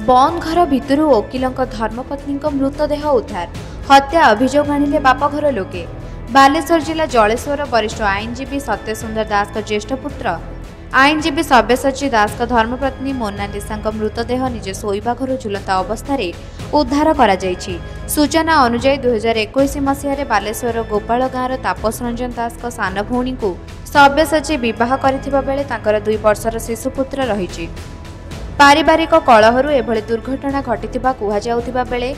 बंद घर भितर वकिलों धर्मपत्नी मृतदेह उद्धार हत्या अभियोग आनिले बापघर लोके। बालेश्वर जिला जलेश्वर वरिष्ठ आईनजीवी सत्य सुंदर दास ज्येष्ठ पुत्र आईनजीवी सब्यसाची दास धर्मपत्नी मोनालिसा मृतदेह निजे शोइबा घर झुलता अवस्था उद्धार करा जायछि। सूचना अनुसार 2021 मसीह बालेश्वर गोपाल गाँव तापस रंजन दास सान भौणी को सब्यसाची बह करथिबा बेले तांकर 2 वर्षर शिशुपुत्र रहिछि। पारिवारिक कलहरु एभली दुर्घटना घटिथिबा कुहाजाउथिबा बेले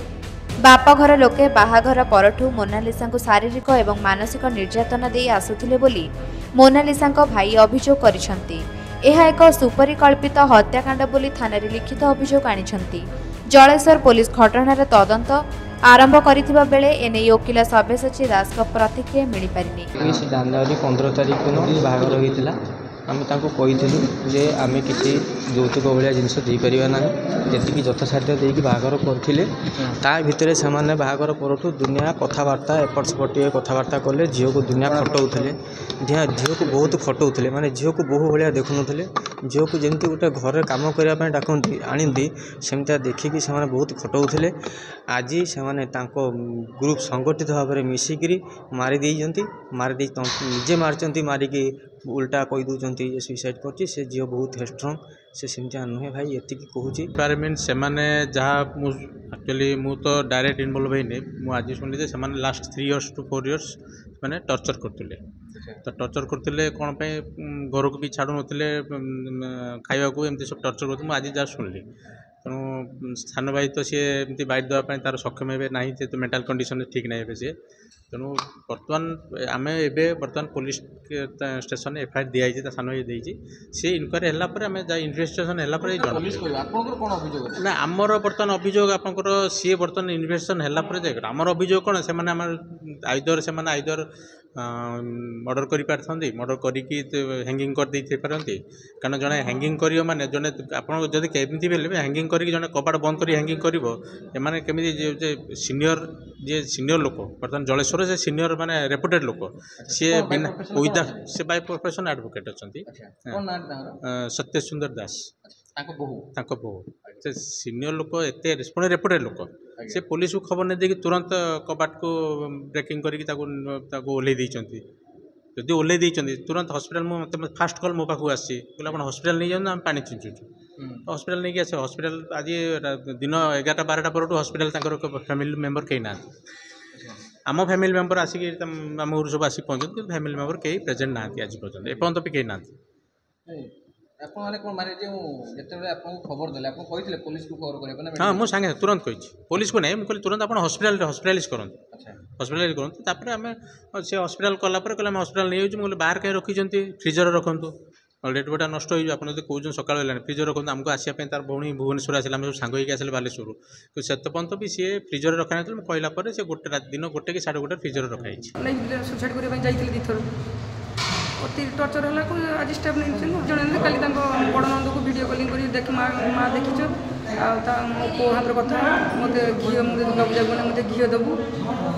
बापघर लोके बाहाघर परठू मोनालिसा शारीरिक एवं मानसिक निर्यातना दे आसुथिले बोली मोनालिसा भाई अभियोग करिसंती। एहा एक सुपरिकल्पित हत्याकांड बोली थानारे लिखित अभियोग आनिछंती। जलेश्वर पुलिस घटनार तदंत आरंभ करिथिबा बेले एने वकील सब्यसाची दास प्रतिक्रिया मिली पारिनी। जनवरी 15 तारिख दिन बाहाघर होइतिला। आम कही जे आम किसी यौतुक भाया जिनस देपर ना जी यथासाध्य देकी बाहाघर करते ता भितर से बाहाघर परठू दुनिया कथबार्ता एपट सेपट कथबार्ता कले झील को दुनिया खटौले झील को बहुत खटौले माने झील को बहु भाया देखुन झील को जमी गोटे घर कम करने डाकती आनी सेमती देखिकी से बहुत खटौले। आज से ग्रुप संगठित भाव में मिसिकी मारिदे निजे मार्च मारिकी उल्टा कही दूसरी सुइसाइड कर झील बहुत स्ट्रंग से सेमती नुहे भाई ये कहूँ मीन से जहाँ एक्चुअली मु तो डायरेक्ट इनवल्व होनी मुझे शुणिले से लास्ट 3 years to 4 years मैंने टर्चर करते तो टर्चर करते कौन घर को भी छाड़ू ना खावा को एमती सब टर्चर करते मुझे आज जहाँ शुणिली तेणु सान भाई तो सी एमती बाइट देवाई तार सक्षम हे ना तो मेंटल कंडीशन ठीक ना हे सी तेणु बर्तमान आम बर्तमान पुलिस स्टेशन एफआईआर दिखाई सान भाई देती सी इनक्वारी है आम जहाँ इन्वेस्टिगेशन है ना आमर बर्तमान अभियोग आपंकर सी बर्तमान इन्वेस्टिगेशन है आमर अभियोग कौन से आईदर मर्डर कर मर्डर करके हैंगिंग कर दे पारती कारण जड़े हैंगिंग कर माने जड़े आपड़ी केमती भी हैंगिंग करके जड़े कपाट बंद कर हैंगिंग कर केमी सीनियर जी सीनियर लोक बर्तमान जलेश्वर से सीनियर माने रेपुटेड लोक सी बिना विदा से बाय प्रोफेशन एडवोकेट अच्छा सत्य सुंदर दास बहु से सीनियर लोक एत रेपुटेड लोक से पुलिस को खबर नहीं देकी तुरंत कबाट को ब्रेकिंग करके ओल्लै जदि ओल्लै तुरंत हॉस्पिटल मतलब फास्ट कॉल मो पाक आसी हॉस्पिटल नहीं जाऊँ आम पानी छिंचुचु तो हॉस्पिटल नहीं आसे हॉस्पिटल आज दिन 11-12 पर हॉस्पिटल फैमिली मेंबर कहीं ना आम फैमिली मेंबर आसिक आम घर सब आसिक पहुँचते फैमिली मेंबर कहीं प्रेजेंट ना आज पर्यटन एपर्यंत भी कहीं ना हाँ मुझे सांगे तुरंत कही पुलिस को नहीं मुझे तुरंत आप हॉस्पिटलाइज करूँ हॉस्पिटलाइज करूँ आम से हॉस्पिटल कलापर कहले हॉस्पिटल नहीं जाऊँ मुझे बाहर कहीं रखी फ्रिजर रखु डेट बटा नष्ट हो आप कौन सका फ्रिजर रखते आमको आसापी तार भौणी भुवनेश्वर आसे सब सांग आसे बालेश्वर तो से पर्यंत भी सी फ्रिजर रखा ना कहला से गोटे दिन 1 कि 1:30 फ्रिजर रखाई सुसाइड करने अति टर्चर है आज स्टेप नहीं जन खाली बड़ नंद को वीडियो कॉलिंग कर देख माँ देखीच पो हाथ कथा मत घी मुझे दुर्गा पूजा को मत घी देबू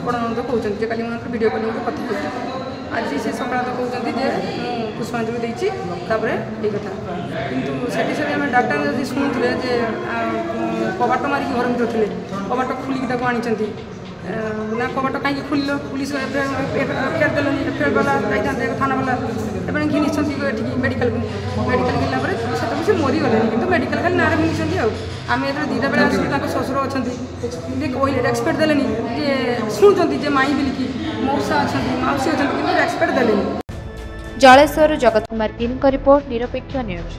बड़ नंद कहते खाली मैं वीडियो कॉलिंग कथा आज से सका तो कहते पुष्पांजलि देती ये कथा कितु से डाक्टर जब शुणुले कबाट मारिक घर भर थे कबाट खोलिक आनी ना कबाट कहीं खोल पुलिस एफआईआर देलनि एफआईआर वाला जाते थाना वाला एपे घिनी मेडिकल गला से मरीगले कि मेडिकल खाली ना घिनी आम ये 2टा बेले आस शशुर अच्छा कहले एक्सपेक्ट देले शुणुंट माई बिलिकी मौसा अच्छा मौसी अच्छा कि एक्सपेक्ट देले। जलेश्वर जगत कुमार किन रिपोर्ट निरपेक्ष न्यूज।